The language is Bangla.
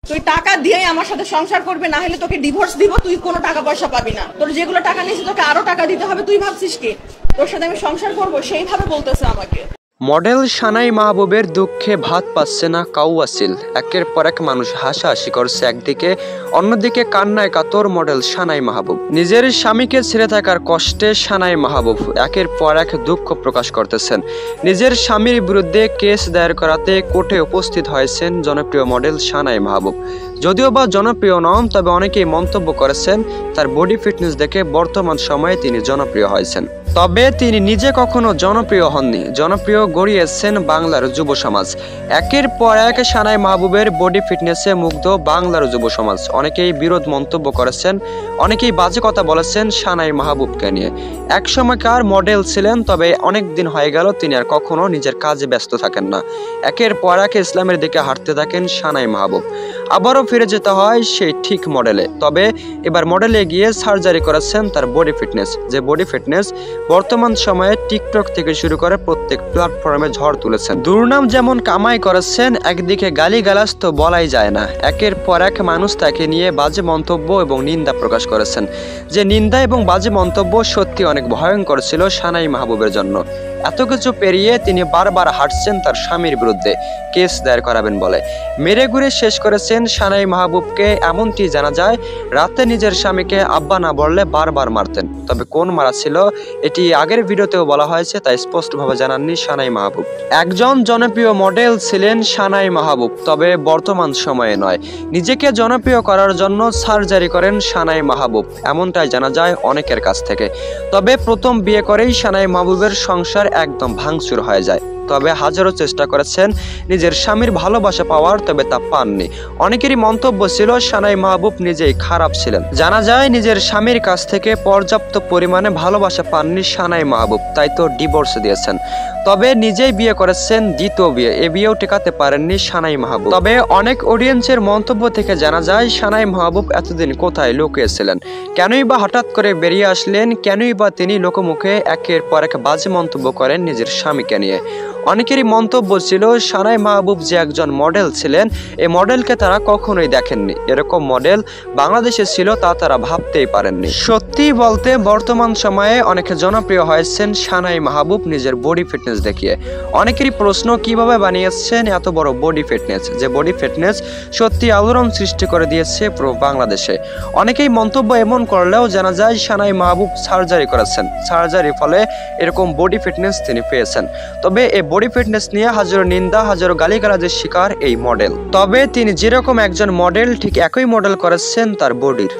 তুই টাকা দিয়েই আমার সাথে সংসার করবে, না হলে তোকে ডিভোর্স দিব, তুই কোনো টাকা পয়সা পাবি না। তোর যেগুলো টাকা নিয়েছিস তোকে আরো টাকা দিতে হবে। তুই ভাবছিস কি তোর সাথে আমি সংসার করব? সেইভাবে বলতেছে আমাকে। মডেল সানাই মাহবুবের দুঃখে ভাত পাচ্ছে না কাউয়াসিল। একের পর এক মানুষ হাসাহাসি করছে একদিকে, অন্যদিকে কান্নায় কাতর মডেল সানাই মাহবুব। নিজের স্বামীকে ছেড়ে থাকার কষ্টে সানাই মাহবুব একের পর এক দুঃখ প্রকাশ করতেছেন। নিজের স্বামীর বিরুদ্ধে কেস দায়ের করাতে কোর্টে উপস্থিত হয়েছেন জনপ্রিয় মডেল সানাই মাহবুব। যদিও বা জনপ্রিয় নন, তবে অনেকেই মন্তব্য করেছেন তার বডি ফিটনেস দেখে বর্তমান সময়ে তিনি জনপ্রিয় হয়েছেন। তবে তিনি নিজে কখনো জনপ্রিয় হননি, জনপ্রিয় গড়িয়েছেন বাংলার যুব সমাজ। একের পর এক সানাই মাহবুবের বডি ফিটনেসে মুগ্ধ বাংলার যুব সমাজ। অনেকেই বিরোধ মন্তব্য করেছেন, অনেকেই বাজে কথা বলেছেন সানাই মাহবুবকে নিয়ে। এক সময়কার মডেল ছিলেন, তবে অনেক দিন হয়ে গেল তিনি আর কখনো নিজের কাজে ব্যস্ত থাকেন না। একের পর এক ইসলামের দিকে হাঁটতে থাকেন সানাই মাহবুব। আবারও ফিরে যেতে হয় সেই ঠিক মডেলে, তবে এবার মডেলে গিয়ে সার্জারি করেছেন তার বডি ফিটনেস। যে বডি ফিটনেস বর্তমান সময়ে টিকটক থেকে শুরু করে প্রত্যেক প্ল্যাটফর্মে ঝড় তুলেছেন। দুর্নাম যেমন কামাই করেছেন, একদিকে গালিগালাজ তো বলাই যায় না। একের পর এক মানুষ তাকে নিয়ে বাজে মন্তব্য এবং নিন্দা প্রকাশ করেছেন। যে নিন্দা এবং বাজে মন্তব্য সত্যি অনেক ভয়ঙ্কর ছিল সানাই মাহবুবের জন্য। এত কিছু পেরিয়ে তিনি বারবার হাঁটছেন তার স্বামীর বিরুদ্ধে কেস দায়ের করাবেন বলে। মেরে ঘুরে শেষ করেছেন সানাই মাহবুবকে। এমনটি জানা যায় রাতে নিজের স্বামীকে আব্বা না বললে বারবার মারতেন। তবে কোন মারা ছিল এটি আগের ভিডিওতেও বলা হয়েছে, তাই স্পষ্টভাবে জানাননি সানাই মাহবুব। একজন জনপ্রিয় মডেল ছিলেন সানাই মাহবুব, তবে বর্তমান সময়ে নয়। নিজেকে জনপ্রিয় করার জন্য সার্জারি করেন সানাই মাহবুব, এমনটাই জানা যায় অনেকের কাছ থেকে। তবে প্রথম বিয়ে করেই সানাই মাহবুবের সংসার একদম ভাঙচুর হয়ে যায়। তবে হাজারো চেষ্টা করেছেন নিজের স্বামীর ভালোবাসা পাওয়ার, তবে তা পাননি। অনেকেরই মন্তব্য ছিল সানাই মাহবুব নিজেই খারাপ ছিলেন। জানা যায় নিজের স্বামীর কাছ থেকে পর্যাপ্ত পরিমাণে ভালোবাসা পাননি সানাই মাহবুব, তাই তো ডিভোর্স দিয়েছেন। তবে নিজেই বিয়ে করেছেন দ্বিতীয় বিয়ে, এ বিয়েও টেকাতে পারেননি সানাই মাহবুব। তবে অনেক অডিয়েন্সের মন্তব্য থেকে জানা যায় সানাই মাহবুব এতদিন কোথায় লুকিয়েছিলেন, কেনই বা হঠাৎ করে বেরিয়ে আসলেন, কেনই বা তিনি লোকমুখে একের পর এক বাজে মন্তব্য করেন নিজের স্বামীকে নিয়ে। অনেকেরই মন্তব্য ছিল সানাই মাহবুব যে একজন মডেল ছিলেন, এই মডেলকে তারা কখনোই দেখেননি। এরকম মডেল বাংলাদেশে ছিল তা তারা ভাবতেই পারেননি। সত্যি বলতে বর্তমান সময়ে অনেকে জনপ্রিয় হয়েছেন সানাই মাহবুব নিজের বডি ফিটনেস দেখিয়ে। অনেকেরই প্রশ্ন কিভাবে বানিয়েছেন এত বড় বডি ফিটনেস, যে বডি ফিটনেস সত্যি আলোড়ন সৃষ্টি করে দিয়েছে পুরো বাংলাদেশে। অনেকেই মন্তব্য এমন করলেও জানা যায় সানাই মাহবুব সার্জারি করেছেন, সার্জারির ফলে এরকম বডি ফিটনেস তিনি পেয়েছেন। তবে এই বডি ফিটনেস নিয়ে হাজারো নিন্দা, হাজারো গালিগালাজের শিকার এই মডেল। তবে তিনি যেরকম একজন মডেল, ঠিক একই মডেল করেছেন তার বডির।